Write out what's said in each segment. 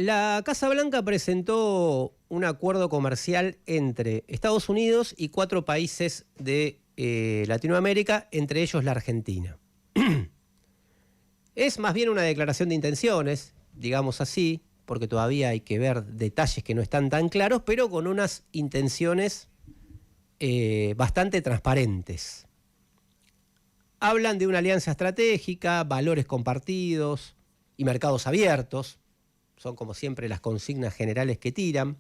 La Casa Blanca presentó un acuerdo comercial entre Estados Unidos y 4 países de Latinoamérica, entre ellos la Argentina. Es más bien una declaración de intenciones, digamos así, porque todavía hay que ver detalles que no están tan claros, pero con unas intenciones bastante transparentes. Hablan de una alianza estratégica, valores compartidos y mercados abiertos. Son como siempre las consignas generales que tiran.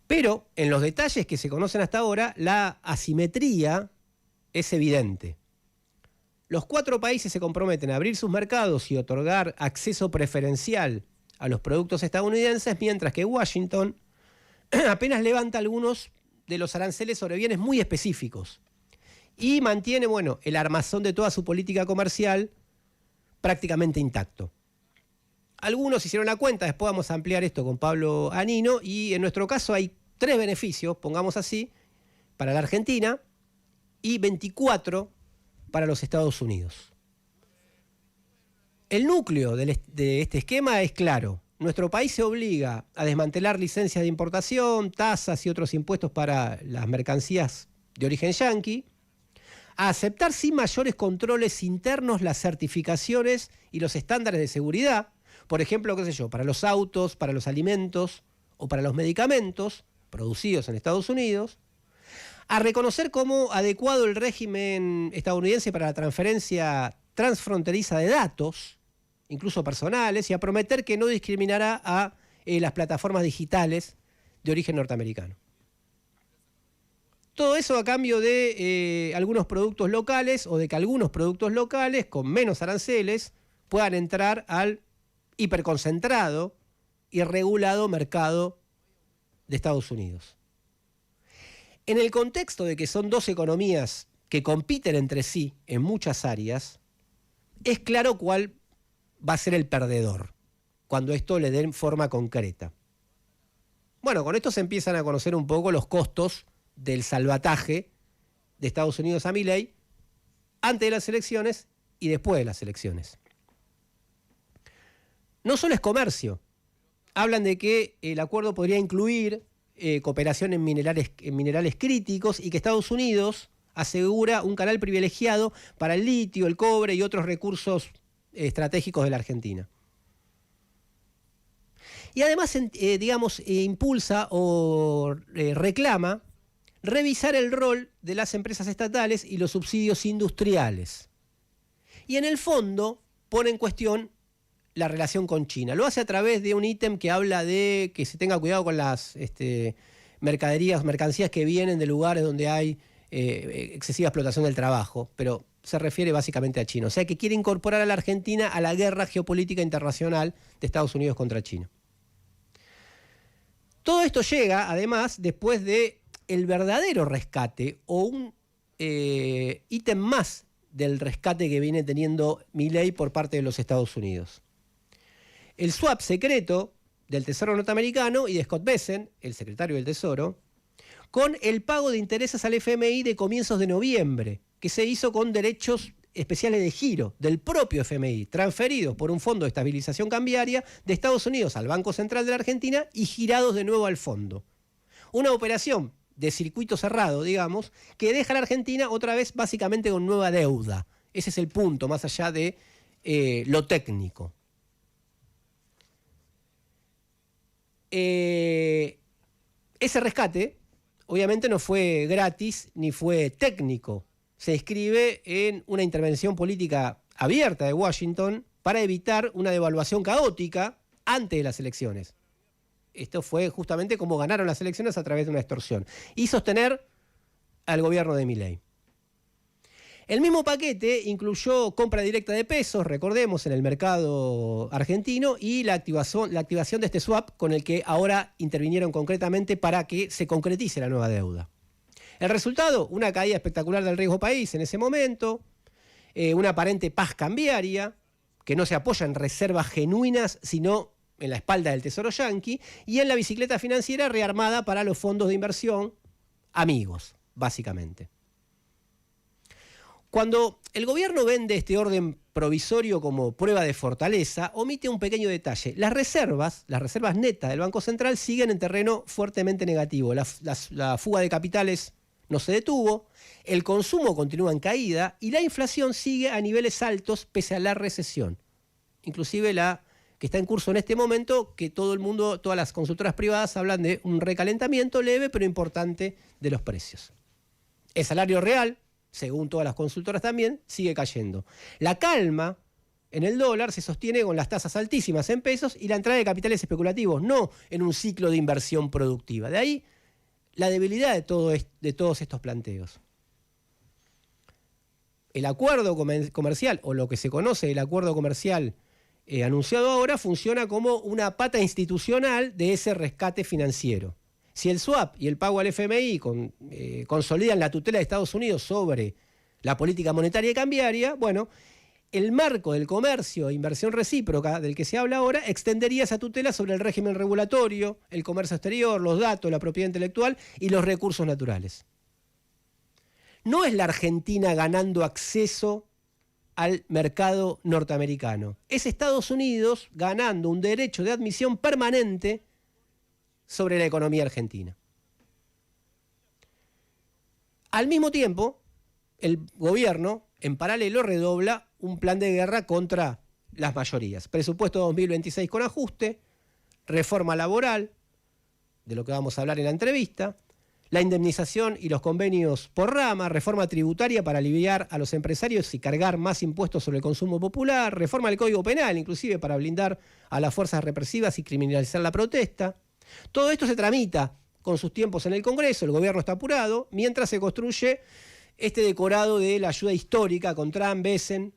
Pero en los detalles que se conocen hasta ahora, la asimetría es evidente. Los 4 países se comprometen a abrir sus mercados y otorgar acceso preferencial a los productos estadounidenses, mientras que Washington apenas levanta algunos de los aranceles sobre bienes muy específicos y mantiene, el armazón de toda su política comercial prácticamente intacto. Algunos hicieron la cuenta, después vamos a ampliar esto con Pablo Anino, y en nuestro caso hay 3 beneficios, pongamos así, para la Argentina y 24 para los Estados Unidos. El núcleo de este esquema es claro. Nuestro país se obliga a desmantelar licencias de importación, tasas y otros impuestos para las mercancías de origen yanqui, a aceptar sin mayores controles internos las certificaciones y los estándares de seguridad, por ejemplo, para los autos, para los alimentos o para los medicamentos producidos en Estados Unidos, a reconocer como adecuado el régimen estadounidense para la transferencia transfronteriza de datos, incluso personales, y a prometer que no discriminará a las plataformas digitales de origen norteamericano. Todo eso a cambio de algunos productos locales, o de que algunos productos locales con menos aranceles puedan entrar al hiperconcentrado y regulado mercado de Estados Unidos. En el contexto de que son 2 economías que compiten entre sí en muchas áreas, es claro cuál va a ser el perdedor cuando esto le den forma concreta. Con esto se empiezan a conocer un poco los costos del salvataje de Estados Unidos a Milei antes de las elecciones y después de las elecciones. No solo es comercio. Hablan de que el acuerdo podría incluir cooperación en minerales críticos, y que Estados Unidos asegura un canal privilegiado para el litio, el cobre y otros recursos estratégicos de la Argentina. Y además, impulsa o reclama revisar el rol de las empresas estatales y los subsidios industriales. Y en el fondo pone en cuestión la relación con China. Lo hace a través de un ítem que habla de que se tenga cuidado con las mercancías que vienen de lugares donde hay excesiva explotación del trabajo, pero se refiere básicamente a China. O sea que quiere incorporar a la Argentina a la guerra geopolítica internacional de Estados Unidos contra China. Todo esto llega, además, después de el verdadero rescate, o un ítem más del rescate que viene teniendo Milei por parte de los Estados Unidos. El swap secreto del Tesoro norteamericano y de Scott Bessent, el secretario del Tesoro, con el pago de intereses al FMI de comienzos de noviembre, que se hizo con derechos especiales de giro del propio FMI, transferidos por un fondo de estabilización cambiaria de Estados Unidos al Banco Central de la Argentina y girados de nuevo al fondo. Una operación de circuito cerrado, digamos, que deja a la Argentina otra vez básicamente con nueva deuda. Ese es el punto, más allá de lo técnico. Ese rescate obviamente no fue gratis ni fue técnico. Se inscribe en una intervención política abierta de Washington para evitar una devaluación caótica antes de las elecciones. Esto fue justamente como ganaron las elecciones, a través de una extorsión, y sostener al gobierno de Milei. El mismo paquete incluyó compra directa de pesos, recordemos, en el mercado argentino, y la activación de este swap con el que ahora intervinieron concretamente para que se concretice la nueva deuda. El resultado, una caída espectacular del riesgo país en ese momento, una aparente paz cambiaria, que no se apoya en reservas genuinas, sino en la espalda del Tesoro yanqui, y en la bicicleta financiera rearmada para los fondos de inversión amigos, básicamente. Cuando el gobierno vende este orden provisorio como prueba de fortaleza, omite un pequeño detalle. Las reservas netas del Banco Central siguen en terreno fuertemente negativo. La fuga de capitales no se detuvo, el consumo continúa en caída y la inflación sigue a niveles altos pese a la recesión. Inclusive la que está en curso en este momento, que todo el mundo, todas las consultoras privadas hablan de un recalentamiento leve pero importante de los precios. El salario real, según todas las consultoras también, sigue cayendo. La calma en el dólar se sostiene con las tasas altísimas en pesos y la entrada de capitales especulativos, no en un ciclo de inversión productiva. De ahí la debilidad de todos estos planteos. El acuerdo comercial, o lo que se conoce el acuerdo comercial anunciado ahora, funciona como una pata institucional de ese rescate financiero. Si el swap y el pago al FMI consolidan la tutela de Estados Unidos sobre la política monetaria y cambiaria, bueno, el marco del comercio e inversión recíproca del que se habla ahora extendería esa tutela sobre el régimen regulatorio, el comercio exterior, los datos, la propiedad intelectual y los recursos naturales. No es la Argentina ganando acceso al mercado norteamericano. Es Estados Unidos ganando un derecho de admisión permanente sobre la economía argentina. Al mismo tiempo, el gobierno, en paralelo, redobla un plan de guerra contra las mayorías. Presupuesto 2026 con ajuste, reforma laboral, de lo que vamos a hablar en la entrevista, la indemnización y los convenios por rama, reforma tributaria para aliviar a los empresarios y cargar más impuestos sobre el consumo popular, reforma del Código Penal, inclusive para blindar a las fuerzas represivas y criminalizar la protesta. Todo esto se tramita con sus tiempos en el Congreso, el gobierno está apurado, mientras se construye este decorado de la ayuda histórica con Trump, Besen,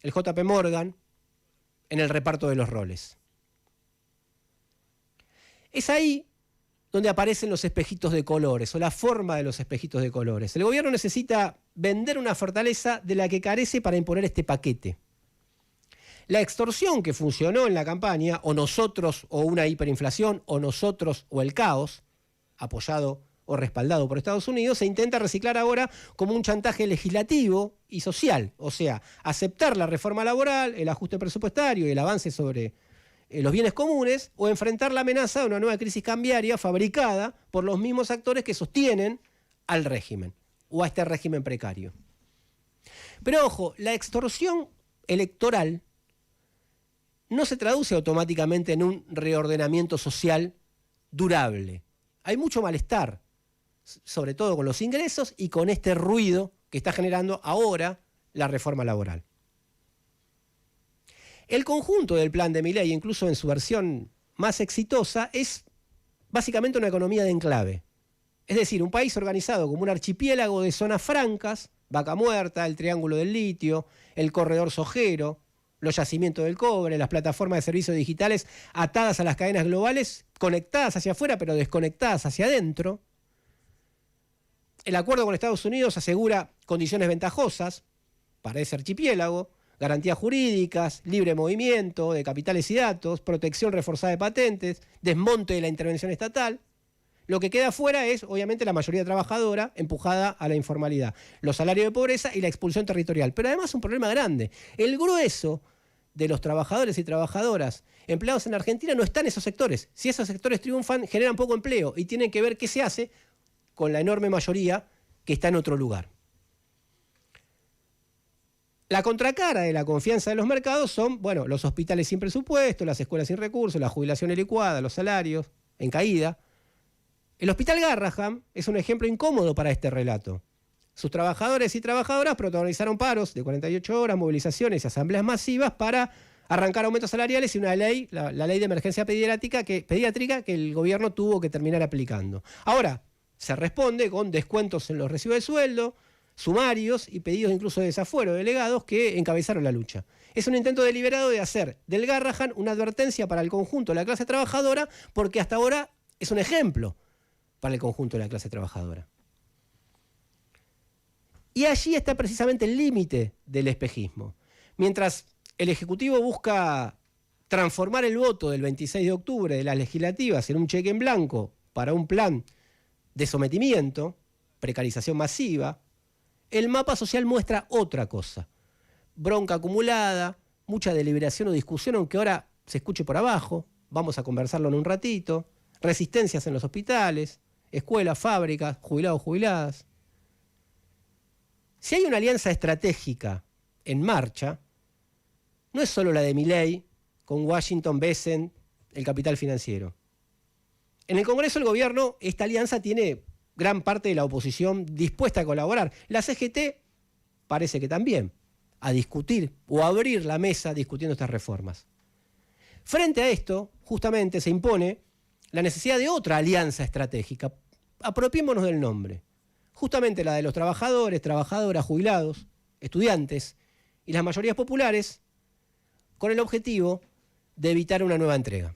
el JP Morgan, en el reparto de los roles. Es ahí donde aparecen los espejitos de colores, o la forma de los espejitos de colores. El gobierno necesita vender una fortaleza de la que carece para imponer este paquete. La extorsión que funcionó en la campaña, o nosotros o una hiperinflación, o nosotros o el caos, apoyado o respaldado por Estados Unidos, se intenta reciclar ahora como un chantaje legislativo y social. O sea, aceptar la reforma laboral, el ajuste presupuestario y el avance sobre los bienes comunes, o enfrentar la amenaza de una nueva crisis cambiaria fabricada por los mismos actores que sostienen al régimen, o a este régimen precario. Pero ojo, la extorsión electoral no se traduce automáticamente en un reordenamiento social durable. Hay mucho malestar, sobre todo con los ingresos y con este ruido que está generando ahora la reforma laboral. El conjunto del plan de Milei, incluso en su versión más exitosa, es básicamente una economía de enclave. Es decir, un país organizado como un archipiélago de zonas francas, Vaca Muerta, el Triángulo del Litio, el Corredor Sojero, los yacimientos del cobre, las plataformas de servicios digitales atadas a las cadenas globales, conectadas hacia afuera pero desconectadas hacia adentro. El acuerdo con Estados Unidos asegura condiciones ventajosas para ese archipiélago, garantías jurídicas, libre movimiento de capitales y datos, protección reforzada de patentes, desmonte de la intervención estatal. Lo que queda fuera es, obviamente, la mayoría trabajadora empujada a la informalidad, los salarios de pobreza y la expulsión territorial. Pero además un problema grande. El grueso de los trabajadores y trabajadoras empleados en Argentina no están en esos sectores. Si esos sectores triunfan, generan poco empleo y tienen que ver qué se hace con la enorme mayoría que está en otro lugar. La contracara de la confianza de los mercados son, bueno, los hospitales sin presupuesto, las escuelas sin recursos, la jubilación licuada, los salarios en caída. El Hospital Garrahan es un ejemplo incómodo para este relato. Sus trabajadores y trabajadoras protagonizaron paros de 48 horas, movilizaciones y asambleas masivas para arrancar aumentos salariales y una ley, la ley de emergencia pediátrica que el gobierno tuvo que terminar aplicando. Ahora, se responde con descuentos en los recibos de sueldo, sumarios y pedidos incluso de desafuero de delegados que encabezaron la lucha. Es un intento deliberado de hacer del Garrahan una advertencia para el conjunto de la clase trabajadora, porque hasta ahora es un ejemplo para el conjunto de la clase trabajadora. Y allí está precisamente el límite del espejismo. Mientras el Ejecutivo busca transformar el voto del 26 de octubre de las legislativas en un cheque en blanco para un plan de sometimiento, precarización masiva, El mapa social muestra otra cosa. Bronca acumulada, mucha deliberación o discusión, aunque ahora se escuche por abajo, vamos a conversarlo en un ratito, resistencias en los hospitales, escuelas, fábricas, jubilados, jubiladas. Si hay una alianza estratégica en marcha, no es solo la de Milei con Washington, Bessent, el capital financiero. En el Congreso del Gobierno, esta alianza tiene gran parte de la oposición dispuesta a colaborar. La CGT parece que también, a discutir o a abrir la mesa discutiendo estas reformas. Frente a esto, justamente se impone la necesidad de otra alianza estratégica. Apropiémonos del nombre. Justamente la de los trabajadores, trabajadoras, jubilados, estudiantes y las mayorías populares, con el objetivo de evitar una nueva entrega.